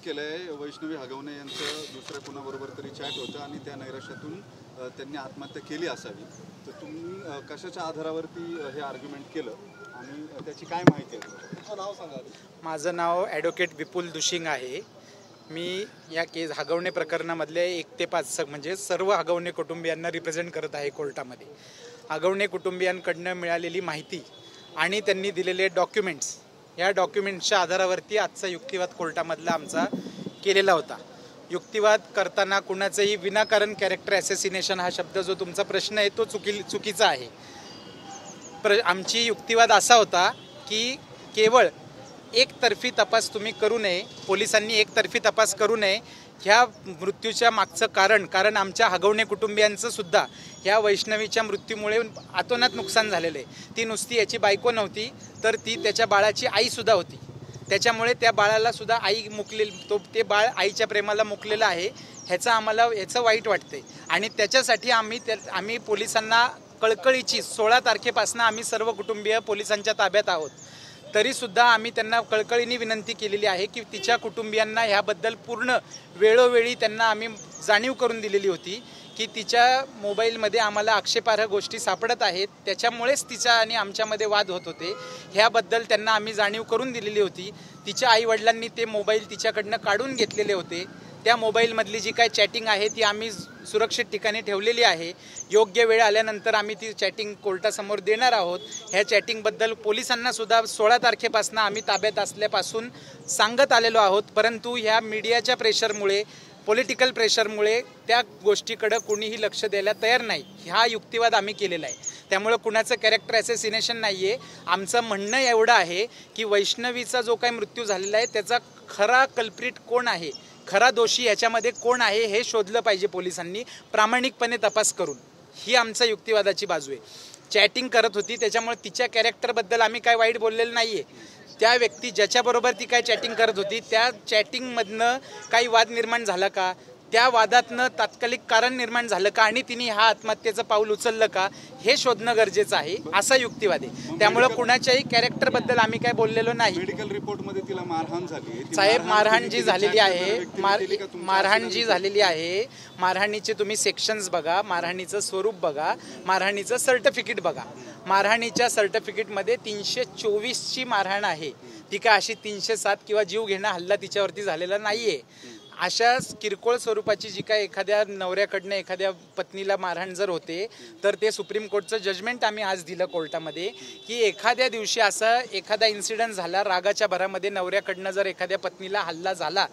केलंय वैष्णवी हगवणे यांचं दुसऱ्या कुणाबरोबर तरी चॅट होतं आणि त्या नैराश्यातून त्यांनी आत्महत्या केली असावी. तर तुम्ही कशाच्या आधारावरती हे आर्ग्युमेंट केलं आणि त्याची काय माहिती आहे? तुमचं नाव सांगा. माझं नाव ॲडव्होकेट विपुल दुशिंग आहे. मी या केस हगवणे प्रकरणामधले 1 ते 5 म्हणजे सर्व हगवणे कुटुंबियांना रिप्रेझेंट करत आहे कोर्टामध्ये. हगवणे कुटुंबियांकडनं मिळालेली माहिती आणि त्यांनी दिलेले डॉक्युमेंट्स, या डॉक्युमेंट्सच्या आधारावरती आजचा युक्तिवाद कोर्टामधला आमचा केलेला होता. युक्तिवाद करताना कुणाचंही विनाकारण कॅरेक्टर ॲसेसिनेशन हा शब्द जो तुमचा प्रश्न आहे तो चुकीचा आहे. आमची युक्तिवाद असा होता की केवळ एकतर्फी तपास तुम्ही करू नये, पोलिसांनी एकतर्फी तपास करू नये. ह्या मृत्यूच्या मागचं कारण आमच्या हगवणे कुटुंबियांचं सुद्धा ह्या वैष्णवीच्या मृत्यूमुळे अतोनात नुकसान झालेलं आहे. ती नुसती याची बायको नव्हती तर ती त्याच्या बाळाची आईसुद्धा होती. त्याच्यामुळे त्या बाळाला सुद्धा आई ते बाळ आईच्या प्रेमाला मुकलेलं आहे. ह्याचं वाईट वाटते आणि त्याच्यासाठी आम्ही पोलिसांना कळकळीची 16 तारखेपासून आम्ही सर्व कुटुंबीय पोलिसांच्या ताब्यात आहोत. तरीसुद्धा आम्ही त्यांना कळकळीने विनंती केलेली आहे की तिच्या कुटुंबियांना ह्याबद्दल पूर्ण वेळोवेळी त्यांना आम्ही जाणीव करून दिलेली होती की तिच्या मोबाईलमध्ये आम्हाला आक्षेपार्ह गोष्टी सापडत आहेत, त्याच्यामुळेच तिचा आणि आमच्यामध्ये वाद होत होते. ह्याबद्दल त्यांना आम्ही जाणीव करून दिलेली होती. तिच्या आईवडिलांनी ते मोबाईल तिच्याकडनं काढून घेतलेले होते. त्या मोबाईलमधली जी काय चॅटिंग आहे ती आम्ही सुरक्षित ठिकाणी ठेवलेली आहे. योग्य वेळ आल्यानंतर आम्ही ती चॅटिंग कोर्टासमोर देणार आहोत. ह्या चॅटिंगबद्दल पोलिसांना सुद्धा 16 तारखेपासून आम्ही ताब्यात असल्यापासून सांगत आलेलो आहोत. परंतु ह्या मीडियाच्या प्रेशरमुळे, पॉलिटिकल प्रेशरमुळे त्या गोष्टीकडं कोणीही लक्ष द्यायला तयार नाही. हा युक्तिवाद आम्ही केलेला आहे. त्यामुळं कुणाचं कॅरेक्टर ॲसेसिनेशन नाही आहे. आमचं म्हणणं एवढं आहे की वैष्णवीचा जो काही मृत्यू झालेला आहे त्याचा खरा कल्प्रिट कोण आहे, खरा दोषी याच्यामध्ये कोण आहे हे शोधलं पाहिजे पोलिसांनी प्रामाणिकपणे तपास करून. ही आमच्या युक्तिवादाची बाजू आहे. चॅटिंग करत होती त्याच्यामुळे तिच्या कॅरेक्टरबद्दल आम्ही काय वाईट बोललेलं नाही आहे. त्या व्यक्ती ज्याच्याबरोबर ती काय चॅटिंग करत होती त्या चॅटिंगमधनं काही वाद निर्माण झाला का, त्या वादातनं तात्कालिक कारण निर्माण झालं का आणि तिने हा आत्महत्येचं पाऊल उचललं का हे शोधणं गरजेचं आहे. असा युक्तिवाद आहे. त्यामुळं कुणाच्याही कॅरेक्टरबद्दल आम्ही काय बोललेलो नाही. मेडिकल रिपोर्टमध्ये तिला मारहाण झाली साहेब, मारहाण जी झालेली आहे, मारहाणीचे तुम्ही सेक्शन्स बघा, मारहाणीचं स्वरूप बघा, मारहाणीचं सर्टिफिकेट बघा. मारहाणीच्या सर्टिफिकेटमध्ये 324ची मारहाण आहे. ती काय अशी 307 किंवा जीव घेणं हल्ला तिच्यावरती झालेला नाहीये. अशा किरकोळ स्वरूपाची जी काय एखाद्या नवऱ्याकडनं एखाद्या पत्नीला मारहाण जर होते तर ते सुप्रीम कोर्टचं जजमेंट आम्ही आज दिलं कोर्टामध्ये की एखाद्या दिवशी असा एखादा इन्सिडेंट झाला, रागाच्या भरामध्ये नवऱ्याकडनं जर एखाद्या पत्नीला हल्ला झाला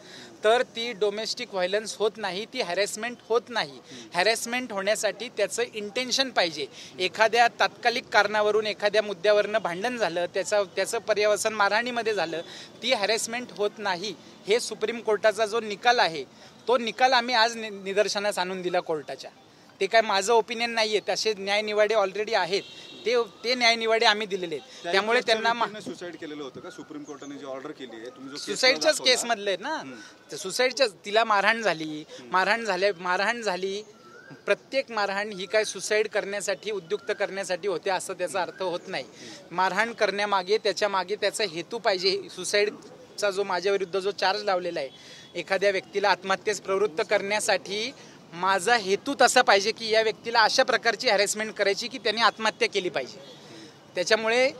तर ती डोमेस्टिक व्हायलन्स होत नाही, ती हॅरेसमेंट होत नाही. हॅरेसमेंट होण्यासाठी त्याचं इंटेन्शन पाहिजे. एखाद्या तात्कालिक कारणावरून एखाद्या मुद्द्यावरनं भांडण झालं, त्याचं पर्यवसन मारहाणीमध्ये झालं, ती हॅरेसमेंट होत नाही. हे सुप्रीम कोर्टाचा जो निकाल आहे तो निकाल आम्ही आज निदर्शनास आणून दिला कोर्टाच्या. ते काय माझं ओपिनियन नाही आहे, तसे न्यायनिवाडे ऑलरेडी आहेत. ते न्यायनिवाडे आम्ही दिलेले आहेत. त्यामुळे त्यांना सुसाईड केलेलं होतं का सुप्रीम कोर्टाने जी ऑर्डर केली आहे? तुम्ही सुसाईडच्याच केसमधले आहेत ना, सुसाईडच्या. तिला मारहाण झाली. प्रत्येक मारहाण ही काय सुसाईड करण्यासाठी, उद्युक्त करण्यासाठी होते असं त्याचा अर्थ होत नाही. मारहाण करण्यामागे त्याचा हेतू पाहिजे. सुसाईडचा जो माझ्याविरुद्ध जो चार्ज लावलेला आहे, एखाद्या व्यक्तीला आत्महत्येस प्रवृत्त करण्यासाठी माझा हेतू तसा पाहिजे की या व्यक्तीला अशा प्रकारची हॅरेसमेंट करायची की त्यांनी आत्महत्या केली पाहिजे. त्याच्यामुळे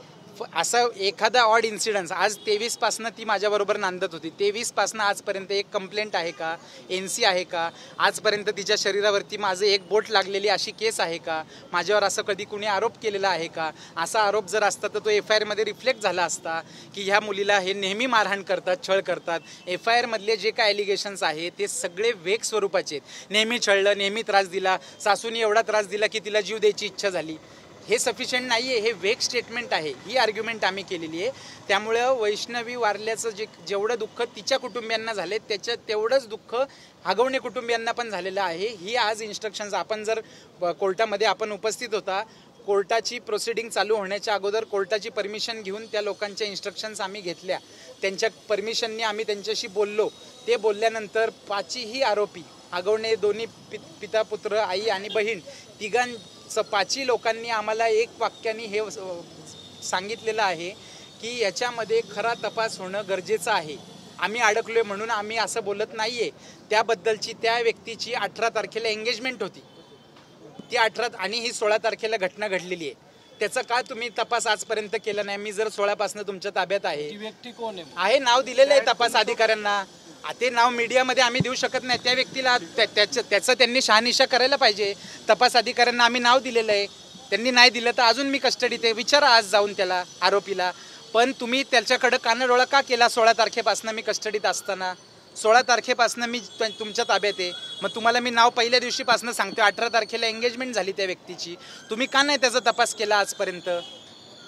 असं एखादा ऑड इन्सिडन्स, आज 23 पासनं ती माझ्याबरोबर नांदत होती. 23 पासनं आजपर्यंत एक कंप्लेंट आहे का, NC आहे का, आजपर्यंत तिच्या शरीरावरती माझं एक बोट लागलेली अशी केस आहे का, माझ्यावर असं कधी कुणी आरोप केलेला आहे का? असा आरोप जर असता तर तो FIR मध्ये रिफ्लेक्ट झाला असता की ह्या मुलीला हे नेहमी मारहाण करतात, छळ करतात. FIR मधले जे काय ॲलिगेशन्स आहे ते सगळे वेग स्वरूपाचे आहेत. नेहमी छळलं, नेहमी त्रास दिला, सासूने एवढा त्रास दिला की तिला जीव द्यायची इच्छा झाली. हे सफिशियंट नाही आहे, हे वेग स्टेटमेंट आहे. ही आर्ग्युमेंट आम्ही केलेली आहे. त्यामुळं वैष्णवी वारल्याचं जेवढं दुःख तिच्या कुटुंबियांना झाले तेवढंच दुःख हगवणे कुटुंबियांना पण झालेलं आहे. ही आज इन्स्ट्रक्शन्स आपण जर कोर्टामध्ये आपण उपस्थित होता, कोर्टाची प्रोसिडिंग चालू होण्याच्या अगोदर कोर्टाची परमिशन घेऊन त्या लोकांच्या इन्स्ट्रक्शन्स आम्ही घेतल्या. त्यांच्या परमिशनने आम्ही त्यांच्याशी बोललो. ते बोलल्यानंतर 5ही आरोपी हगवणे, दोन्ही पिता पुत्र, आई आणि बहीण, 5ही लोकांनी आम्हाला एक वाक्याने हे सांगितलेलं आहे की याच्यामध्ये खरा तपास होणं गरजेचं आहे. आम्ही अडकलोय म्हणून आम्ही असं बोलत नाहीये. त्याबद्दलची त्या व्यक्तीची 18 तारखेला एंगेजमेंट होती, ती 18 आणि ही 16 तारखेला घटना घडलेली आहे. त्याचा का तुम्ही तपास आजपर्यंत केला नाही? मी जर 16 पासून तुमच्या ताब्यात आहे, ती व्यक्ती कोण आहे नाव दिलेलं आहे तपास अधिकाऱ्यांना. ते नाव मीडियामध्ये आम्ही देऊ शकत नाही. त्या व्यक्तीला त्याचं त्यांनी शहानिशा करायला पाहिजे. तपास अधिकाऱ्यांना आम्ही नाव दिलेलं आहे, त्यांनी नाही दिलं तर अजून मी कस्टडीत आहे. विचारा आज जाऊन त्याला, आरोपीला. पण तुम्ही त्याच्याकडं कानाडोळा का केला 16 तारखेपासून मी कस्टडीत असताना? 16 तारखेपासून मी तुमच्या ताब्यात आहे. मग तुम्हाला मी नाव पहिल्या दिवशीपासून सांगतो. 18 तारखेला एंगेजमेंट झाली त्या व्यक्तीची. तुम्ही का नाही त्याचा तपास केला आजपर्यंत?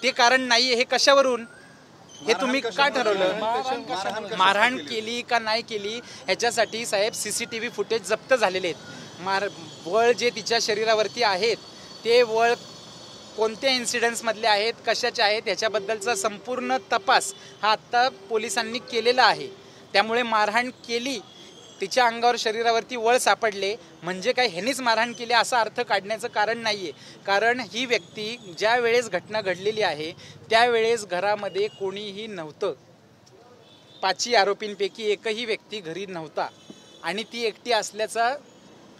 ते कारण नाही. हे कशावरून? हे तुम्ही का ठरवलं? मारहाण केली का नाही केली ह्याच्यासाठी साहेब CCTV फुटेज जप्त झालेले आहेत. वळ जे तिच्या शरीरावरती आहेत ते वळ कोणत्या इन्सिडेंट्समधले आहेत, कशाचे आहेत ह्याच्याबद्दलचा संपूर्ण तपास हा आत्ता पोलिसांनी केलेला आहे. त्यामुळे मारहाण केली, तिच्या अंगावर शरीरावरती वळ सापडले म्हणजे काय ह्यांनीच मारहाण केली असा अर्थ काढण्याचं कारण नाही आहे. कारण ही व्यक्ती ज्या वेळेस घटना घडलेली आहे त्यावेळेस घरामध्ये कोणीही नव्हतं. 5 आरोपींपैकी एकही व्यक्ती घरी नव्हता आणि ती एकटी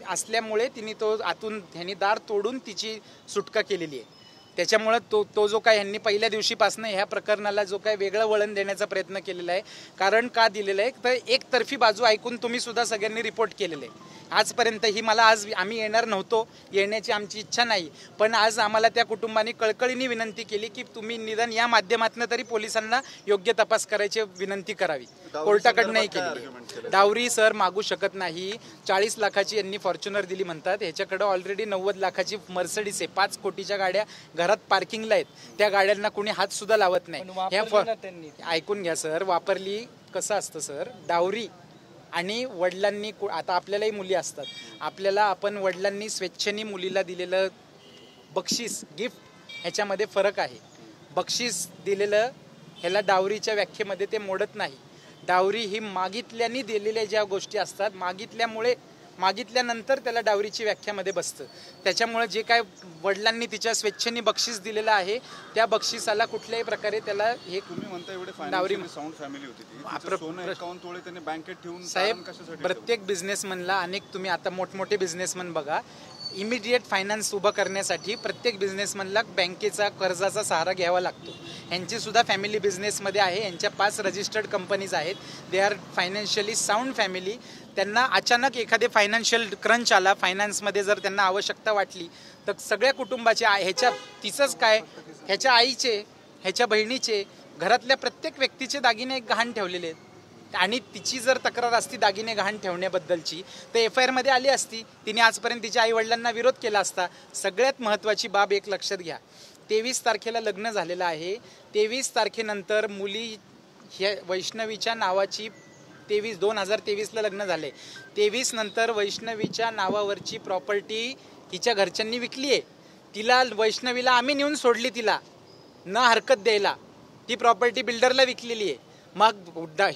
असल्यामुळे तिने ह्यांनी दार तोडून तिची सुटका केलेली आहे. त्याच्यामुळं तो जो काय ह्यांनी पहिल्या दिवशीपासून ह्या प्रकरणाला जो काय वेगळं वळण देण्याचा प्रयत्न केलेला आहे. कारण का दिलेलं आहे तर एकतर्फी बाजू ऐकून तुम्ही सुद्धा सगळ्यांनी रिपोर्ट केलेलं आहे. आजपर्यंत आज आम्ही येणार नव्हतो, येण्याची आमची इच्छा नाही. पण आज आम्हाला त्या कुटुंबाने कळकळीने विनंती केली की तुम्ही निदान या माध्यमातून तरी पोलिसांना योग्य तपास करायची विनंती करावी. कोर्टाकडनंही केली. डावरी सर मागू शकत नाही. 40 लाखाची यांनी फॉर्च्युनर दिली म्हणतात. ह्याच्याकडं ऑलरेडी 90 लाखाची मर्सिडीज आहे. 5 कोटीच्या गाड्या घरात पार्किंगला आहेत. त्या गाड्यांना कोणी हात सुद्धा लावत नाही. ऐकून घ्या सर, वापरली कसं असतं सर, डावरी आणि वडिलांनी आता आपल्यालाही मुली असतात. आपण वडिलांनी स्वेच्छेने मुलीला दिलेलं बक्षीस, गिफ्ट ह्याच्यामध्ये फरक आहे. बक्षीस दिलेलं ह्याला डावरीच्या व्याख्येमध्ये ते मोडत नाही. डावरी ही मागितल्याने दिलेल्या ज्या गोष्टी असतात, मागितल्यानंतर त्याला डावरीची व्याख्यामध्ये बसतं. त्याच्यामुळे जे काय वडिलांनी तिच्या स्वेच्छेने बक्षीस दिलेलं आहे त्या बक्षिसाला कुठल्याही प्रकारे त्याला हे तुम्ही म्हणता एवढे डावरी साऊंड फॅमिली होती ती. सोनं 51 तोळे त्यांनी बँकेत ठेवून साहेब, प्रत्येक बिझनेसमनला तुम्ही आता मोठमोठे बिझनेसमन बघा, इमिडिएट फायनान्स उभं करण्यासाठी प्रत्येक बिझनेसमनला बँकेचा कर्जाचा सहारा घ्यावा लागतो. यांची सुद्धा फॅमिली बिझनेसमध्ये आहे. यांच्या 5 रजिस्टर्ड कंपनीज आहेत. They are financially sound family. त्यांना अचानक एखादे फायनान्शियल क्रंच आला, फायनान्समध्ये जर त्यांना आवश्यकता वाटली तर सगळ्या कुटुंबाचे तिचंच काय, ह्याच्या आईचे, ह्याच्या बहिणीचे, घरातल्या प्रत्येक व्यक्तीचे दागिने गहाण ठेवलेले आहेत. आणि तिची जर तक्रार असती दागिने गहाण ठेवण्याबद्दलची तर FIR मध्ये आली असती. तिने आजपर्यंत तिच्या आईवडिलांना विरोध केला असता. सगळ्यात महत्त्वाची बाब एक लक्षात घ्या, 23 तारखेला लग्न झालेलं आहे. 23 तारखेनंतर मुली ह्या वैष्णवीच्या नावाची 2023ला लग्न झाले. 23 नंतर वैष्णवीच्या नावावरची प्रॉपर्टी हिच्या घरच्यांनी विकली आहे. वैष्णवीला आम्ही नेऊन सोडली, तिला न हरकत द्यायला. ती प्रॉपर्टी बिल्डरला विकलेली आहे. मग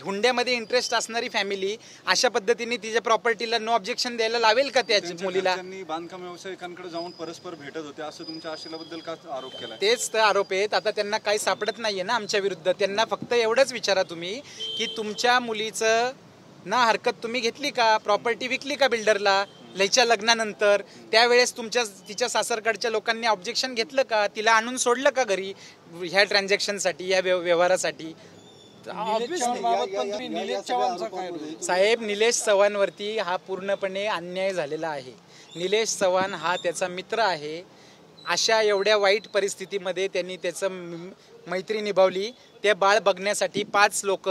हुंड्यामध्ये इंटरेस्ट असणारी फॅमिली अशा पद्धतीने तिच्या प्रॉपर्टीला नो ऑब्जेक्शन द्यायला लावेल का त्या मुलीला? बांधकाम व्यावसायिकांकडे जाऊन परस्पर भेटत होते असं तुमच्या आशिलाबद्दल का आरोप केला? तेच तर आरोप आहेत. आता त्यांना काही सापडत नाहीये ना आमच्या विरुद्ध. त्यांना फक्त एवढंच विचारा तुम्ही की तुमच्या मुलीचं ना हरकत तुम्ही घेतली का, प्रॉपर्टी विकली का बिल्डरला लयच्या लग्नानंतर? त्यावेळेस तिच्या सासरकडच्या लोकांनी ऑब्जेक्शन घेतलं का? तिला आणून सोडलं का घरी ह्या ट्रान्झॅक्शनसाठी, या व्यवहारासाठी? साहेब, निलेश चव्हाणवरती हा पूर्णपणे अन्याय झालेला आहे. निलेश चव्हाण हा त्याचा मित्र आहे. अशा एवढ्या वाईट परिस्थितीमध्ये त्यांनी त्याचं मैत्री निभावली. ते बाळ बघण्यासाठी 5 लोक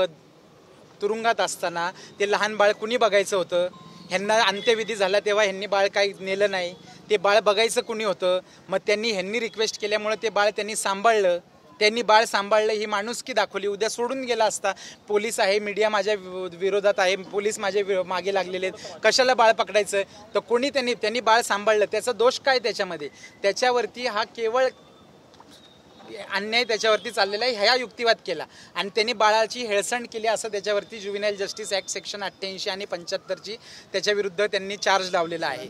तुरुंगात असताना ते लहान बाळ कुणी बघायचं होतं? ह्यांना अंत्यविधी झाला तेव्हा ह्यांनी बाळ काही नेलं नाही. ते बाळ बघायचं कुणी होतं? मग ह्यांनी रिक्वेस्ट केल्यामुळे ते बाळ त्यांनी सांभाळलं. त्यांनी बाळ सांभाळलं, ही माणुसकी दाखवली. उद्या सोडून गेला असता. पोलीस आहे, मीडिया माझ्या विरोधात आहे, पोलीस माझ्या मागे लागलेले आहेत, कशाला बाळ पकडायचं? तर कोणी त्यांनी बाळ सांभाळलं. त्याचा दोष काय त्याच्यामध्ये? त्याच्यावरती हा केवळ अन्याय त्याच्यावरती चाललेला आहे, ह्या युक्तिवाद केला आणि त्यांनी बाळाची हेळसांड केली असं त्याच्यावरती जुव्हेनाईल जस्टिस ॲक्ट सेक्शन 88 आणि 75ची त्याच्या विरुद्ध त्यांनी चार्ज लावलेला आहे.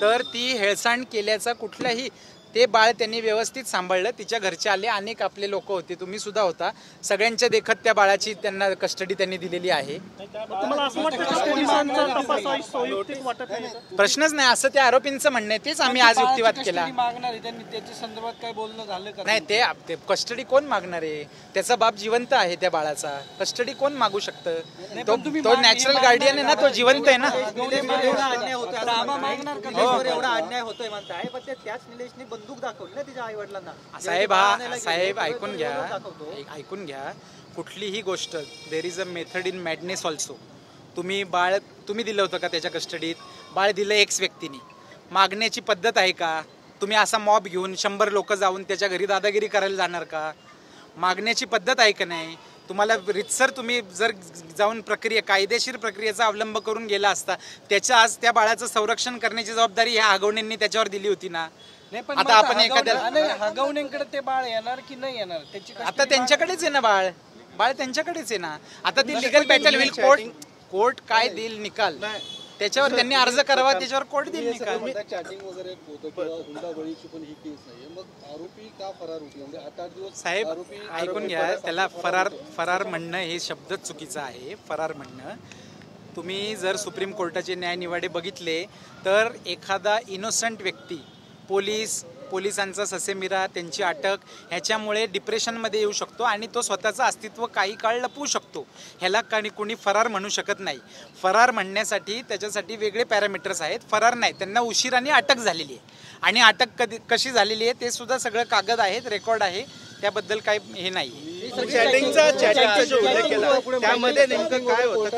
तर ती हेळसांड केल्याचा कुठलाही ते बाळ त्यांनी व्यवस्थित सांभाळलं. तिच्या घरचे आले, अनेक आपले लोक होते, तुम्ही सुद्धा होता. सगळ्यांच्या देखत त्या बाळाची त्यांना कस्टडी त्यांनी दिलेली आहे. प्रश्नच नाही, असं त्या आरोपींचं म्हणणं आहे. तेच आम्ही आज युक्तिवाद केला. त्याच्या संदर्भात काय बोलणं झालं का? नाही, ते कस्टडी कोण मागणार आहे? त्याचा बाप जिवंत आहे त्या बाळाचा. कस्टडी कोण मागू शकतं? तो नॅचरल गार्डियन आहे ना, तो जिवंत आहे ना. एवढा अन्याय होतोय म्हणताय, पण त्याच निलेशने बंदूक दाखवली ना तिच्या आई वडिलांना. साहेब ऐकून घ्या. कुठलीही गोष्ट, there is a method in madness also. तुम्ही दिलं होतं का त्याच्या कस्टडीत? बाळ दिलं एक्स व्यक्तीने. मागण्याची पद्धत आहे का? तुम्ही असा मॉब घेऊन 100 लोक जाऊन त्याच्या घरी दादागिरी करायला जाणार का? मागण्याची पद्धत आहे का नाही? तुम्हाला रितसर तुम्ही जर जाऊन कायदेशीर प्रक्रियेचा अवलंब करून गेला असता, आज त्या बाळाचं संरक्षण करण्याची जबाबदारी ह्या आगवणेंनी त्याच्यावर दिली होती ना. आता आपण एखाद्याला हगवणेंकडे ते बाळ येणार की नाही येणार त्याची आता त्यांच्याकडेच आहे ना बाळ त्यांच्याकडेच आहे ना. आता ती लिगल बॅटल होईल. कोर्ट काय देईल निकाल त्याच्यावर त्यांनी अर्ज करावा, त्याच्यावर कोर्ट देईल निकाल. चॅटिंग वगैरे होतं किंवा हुंडाबळीची पण ही केस नाहीये, मग आरोपी का फरार होती? म्हणजे 8-8 दिवस साहेब ऐकून घ्या, त्याला फरार म्हणणं हे शब्दच चुकीचं आहे. फरार म्हणणं, तुम्ही जर सुप्रीम कोर्टाचे न्यायनिवाडे बघितले तर एखादा इनोसंट व्यक्ती, पोलिसांचा ससेमिरा, त्यांची अटक, ह्याच्यामुळे डिप्रेशनमध्ये येऊ शकतो आणि तो स्वतःचं अस्तित्व काही काळ लपवू शकतो. ह्याला कोणी फरार म्हणू शकत नाही. फरार म्हणण्यासाठी त्याच्यासाठी वेगळे पॅरामीटर्स आहेत. फरार नाही, त्यांना उशिराने अटक झालेली आहे आणि अटक कशी झालेली आहे ते सुद्धा सगळं कागद आहेत, रेकॉर्ड आहे, त्याबद्दल काही हे नाही. चॅटिंगचा जो उल्लेख केला त्यामध्ये नेमकं काय होतं,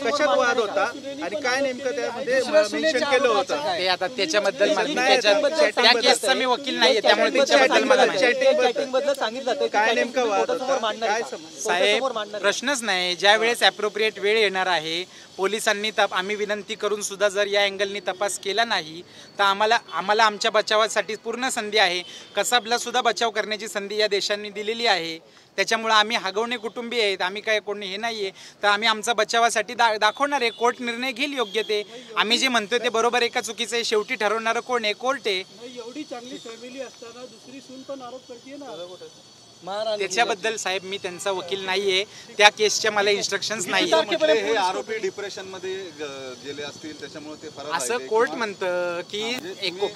कशात वाद होता आणि काय नेमकं त्यामध्ये मेन्शन केलं होतं? ते आता त्याच्याबद्दल त्या केसचा मी वकील नाहीये, त्यामुळे त्याच्याबद्दल मला चॅटिंग बद्दल सांगितलं काय नेमकं वाद होता, काय साहेब प्रश्नच नाही. ज्या वेळेस ॲप्रोप्रिएट वेळ येणार आहे, पोलिसांनी आम्ही विनंती करून सुद्धा जर या अँगलनी तपास केला नाही तर आम्हाला आमच्या बचावासाठी पूर्ण संधी आहे. कसाबला सुद्धा बचाव करण्याची संधी या देशांनी दिलेली आहे. त्याच्यामुळे आम्ही हगवणे कुटुंबीय आहेत, आम्ही काय कोणी हे नाही आहे, तर आम्ही आमचा बचावासाठी दाखवणार आहे. कोर्ट निर्णय घेईल योग्य ते. आम्ही जे म्हणतोय ते बरोबर आहे का चुकीचं आहे शेवटी ठरवणारं कोण आहे? कोर्ट आहे. एवढी चांगली फॅमिली असताना दुसरी सून पण आरोप करते ना. त्याच्याबद्दल साहेब मी त्यांचा वकील नाहीये, त्या केसच्या मला इन्स्ट्रक्शन्स नाही. हे आरोपी डिप्रेशन मध्ये गेले असतील त्याच्यामुळे ते फरार असं कोर्ट म्हणतं की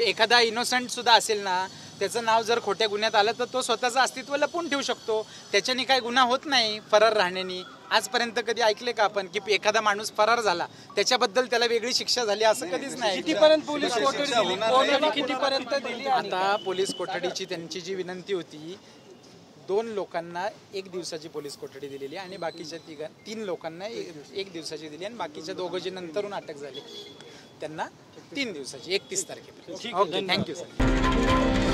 एखादा इनोसंट सुद्धा असेल ना, त्याचं नाव जर खोट्या गुन्ह्यात आलं तर तो स्वतःचं अस्तित्व लपवून ठेवू शकतो. त्याच्याने काही गुन्हा होत नाही फरार राहण्यानी. आजपर्यंत कधी ऐकले का आपण की एखादा माणूस फरार झाला त्याच्याबद्दल त्याला वेगळी शिक्षा झाली? असं कधीच नाही. कितीपर्यंत पोलीस कितीपर्यंत दिली? आता पोलीस कोठडीची त्यांची जी विनंती होती, 2 लोकांना 1 दिवसाची पोलीस कोठडी दिलेली आणि बाकीच्या 3 लोकांना 1 दिवसाची दिली आणि बाकीच्या 2 जे नंतरून अटक झाली त्यांना 3 दिवसाची 31 तारखेपर्यंत. Okay, thank you sir.